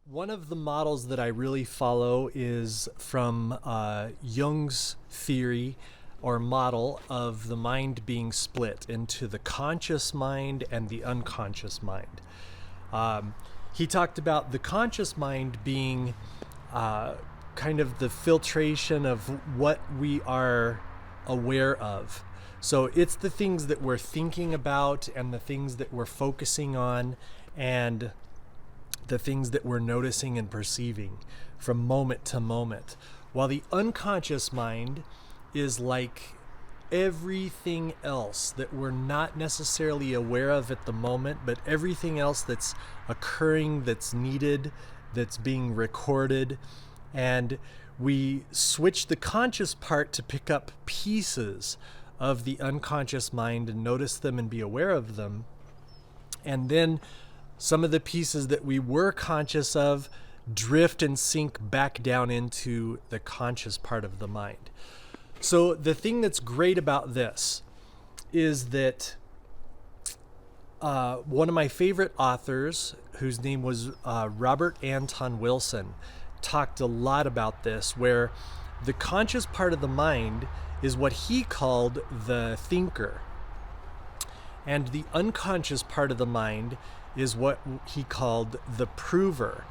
One of the models that I really follow is from Jung's theory or model of the mind being split into the conscious mind and the unconscious mind. Um, he talked about the conscious mind being uh, kind of the filtration of what we are aware of. So it's the things that we're thinking about and the things that we're focusing on and the things that we're noticing and perceiving from moment to moment. While the unconscious mind is like everything else that we're not necessarily aware of at the moment, but everything else that's occurring, that's needed, that's being recorded. And we switch the conscious part to pick up pieces of the unconscious mind and notice them and be aware of them. And then some of the pieces that we were conscious of drift and sink back down into the conscious part of the mind. So the thing that's great about this is that one of my favorite authors, whose name was Robert Anton Wilson, talked a lot about this, where the conscious part of the mind is what he called the thinker, and the unconscious part of the mind is what he called the prover.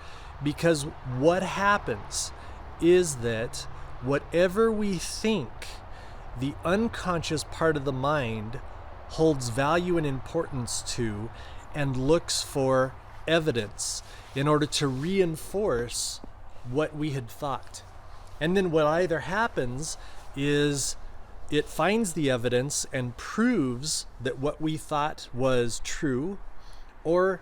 Because what happens is that whatever we think, the unconscious part of the mind holds value and importance to and looks for evidence in order to reinforce what we had thought. And then what either happens is it finds the evidence and proves that what we thought was true, or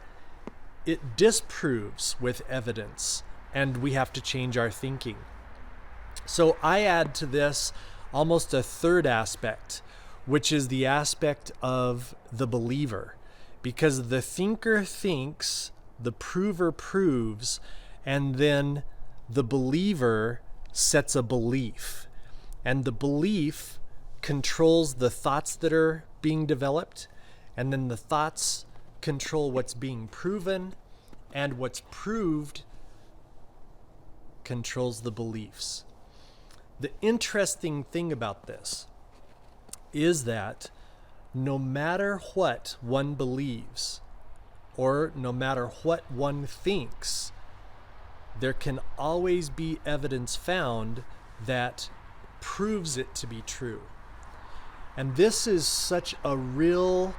it disproves with evidence and we have to change our thinking. So I add to this almost a third aspect, which is the aspect of the believer. Because the thinker thinks, the prover proves, and then the believer sets a belief. And the belief controls the thoughts that are being developed, and then the thoughts control what's being proven, and what's proved controls the beliefs. The interesting thing about this is that no matter what one believes, or no matter what one thinks, there can always be evidence found that proves it to be true. And this is such a real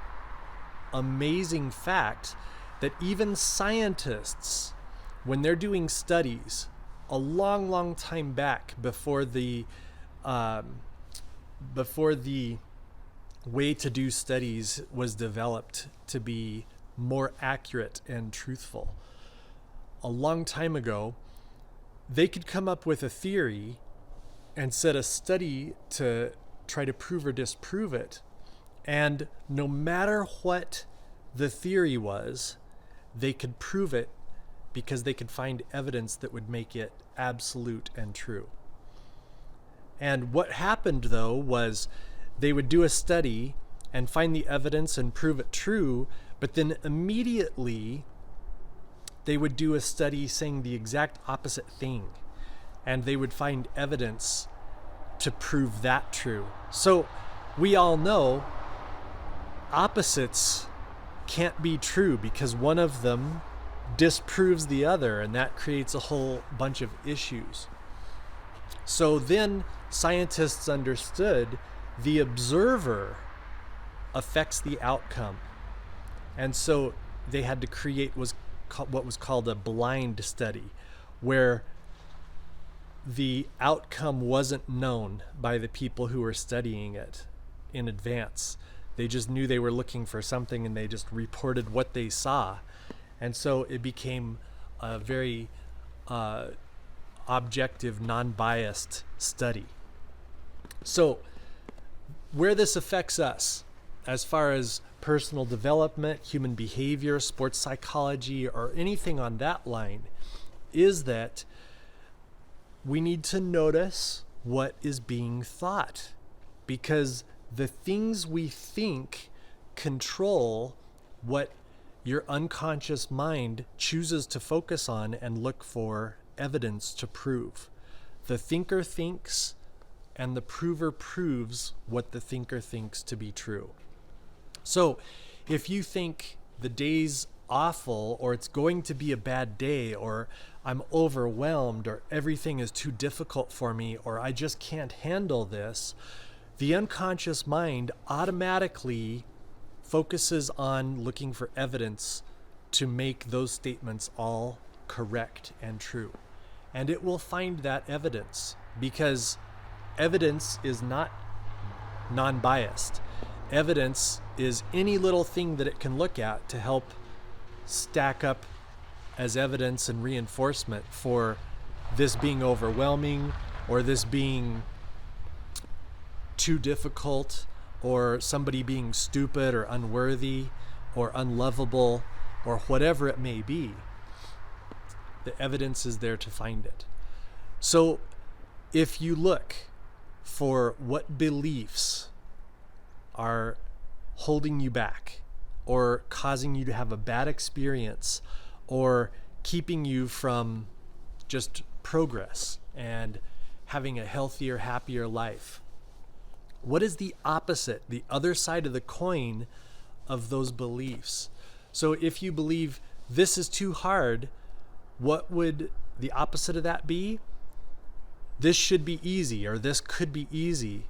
amazing fact that even scientists, when they're doing studies a long time back before the way to do studies was developed to be more accurate and truthful, a long time ago, they could come up with a theory and set a study to try to prove or disprove it. And no matter what the theory was, they could prove it because they could find evidence that would make it absolute and true. And what happened, though, was they would do a study and find the evidence and prove it true, but then immediately they would do a study saying the exact opposite thing, and they would find evidence to prove that true. So we all know opposites can't be true because one of them disproves the other, and that creates a whole bunch of issues. So then scientists understood the observer affects the outcome. And so they had to create what was called a blind study, where the outcome wasn't known by the people who were studying it in advance. They just knew they were looking for something and they just reported what they saw. And so it became a very objective, non-biased study. So where this affects us as far as personal development, human behavior, sports psychology, or anything on that line is that we need to notice what is being thought, because the things we think control what your unconscious mind chooses to focus on and look for evidence to prove. The thinker thinks, and the prover proves what the thinker thinks to be true. So if you think the day's awful, or it's going to be a bad day, or I'm overwhelmed, or everything is too difficult for me, or I just can't handle this, the unconscious mind automatically focuses on looking for evidence to make those statements all correct and true. And it will find that evidence, because evidence is not non-biased. Evidence is any little thing that it can look at to help stack up as evidence and reinforcement for this being overwhelming, or this being too difficult, or somebody being stupid or unworthy or unlovable, or whatever it may be. The evidence is there to find it. So if you look for what beliefs are holding you back, or causing you to have a bad experience, or keeping you from just progress and having a healthier, happier life, what is the opposite, the other side of the coin of those beliefs? So if you believe this is too hard, what would the opposite of that be? This should be easy, or this could be easy,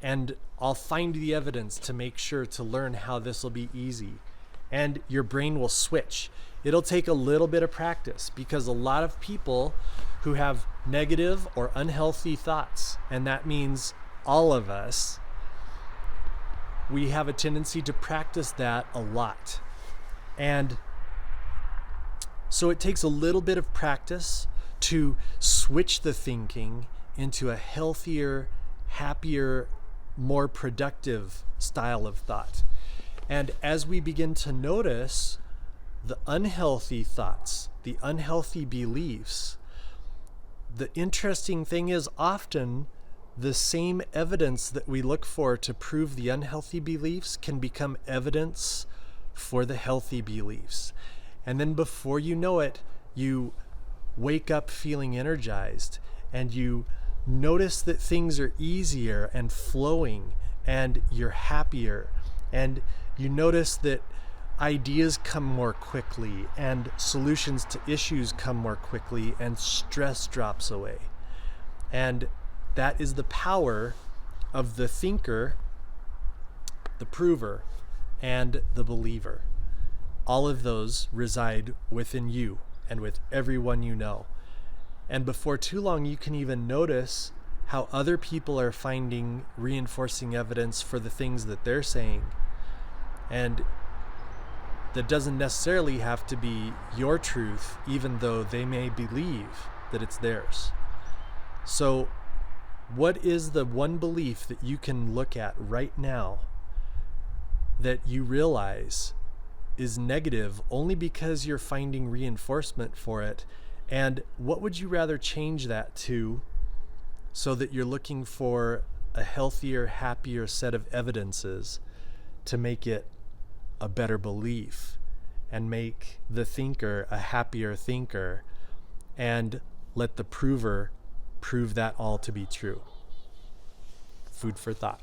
and I'll find the evidence to make sure to learn how this will be easy. And your brain will switch. It'll take a little bit of practice, because a lot of people who have negative or unhealthy thoughts, and that means all of us, we have a tendency to practice that a lot. And so it takes a little bit of practice to switch the thinking into a healthier, happier, more productive style of thought. And as we begin to notice the unhealthy thoughts, the unhealthy beliefs, the interesting thing is often the same evidence that we look for to prove the unhealthy beliefs can become evidence for the healthy beliefs. And then before you know it, you wake up feeling energized, and you notice that things are easier and flowing, and you're happier, and you notice that ideas come more quickly, and solutions to issues come more quickly, and stress drops away. And that is the power of the thinker, the prover, and the believer. All of those reside within you and with everyone you know. And before too long, you can even notice how other people are finding reinforcing evidence for the things that they're saying. And that doesn't necessarily have to be your truth, even though they may believe that it's theirs. So what is the one belief that you can look at right now that you realize is negative only because you're finding reinforcement for it? And what would you rather change that to, so that you're looking for a healthier, happier set of evidences to make it a better belief, and make the thinker a happier thinker, and let the prover prove that all to be true? Food for thought.